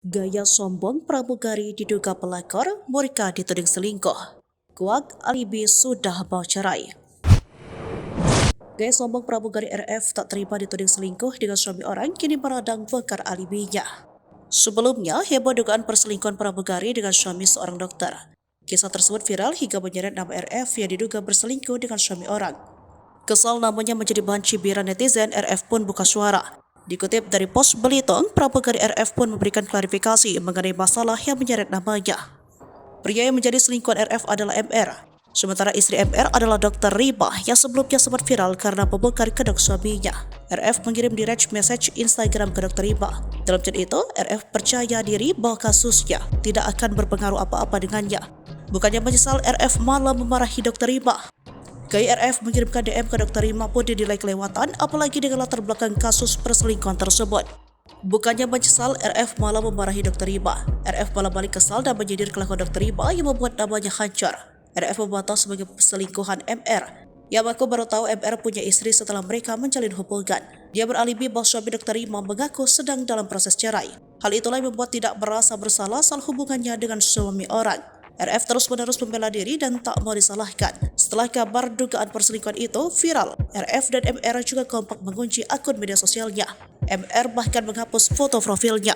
Gaya sombong pramugari diduga pelakor, Morika dituding selingkuh. Kuak alibi sudah mau cerai. Gaya sombong pramugari RF tak terima dituding selingkuh dengan suami orang kini meradang bongkar alibinya. Sebelumnya, heboh dugaan perselingkuhan pramugari dengan suami seorang dokter. Kisah tersebut viral hingga menyeret nama RF yang diduga berselingkuh dengan suami orang. Kesal namanya menjadi bahan cibiran netizen, RF pun buka suara. Dikutip dari pos Belitung, pramugari RF pun memberikan klarifikasi mengenai masalah yang menyeret namanya. Pria yang menjadi selingkuhan RF adalah MR. Sementara istri MR adalah Dr. Riba yang sebelumnya sempat viral karena membongkar kedok suaminya. RF mengirim direct message Instagram ke Dr. Riba. Dalam chat itu, RF percaya diri bahwa kasusnya tidak akan berpengaruh apa-apa dengannya. Bukannya menyesal, RF malah memarahi Dr. Riba. Gaya RF mengirimkan DM ke Dr. Rima pun dinilai kelewatan, apalagi dengan latar belakang kasus perselingkuhan tersebut. Bukannya menyesal, RF malah memarahi Dr. Rima. RF malah balik kesal dan menyindir kelakuan Dr. Rima yang membuat namanya hancur. RF membantah sebagai perselingkuhan MR. Yang aku baru tahu MR punya istri setelah mereka menjalin hubungan. Dia beralibi bahwa suami Dr. Rima mengaku sedang dalam proses cerai. Hal itulah yang membuat tidak merasa bersalah soal hubungannya dengan suami orang. RF terus-menerus membela diri dan tak mau disalahkan. Setelah kabar dugaan perselingkuhan itu viral, RF dan MR juga kompak mengunci akun media sosialnya. MR bahkan menghapus foto profilnya.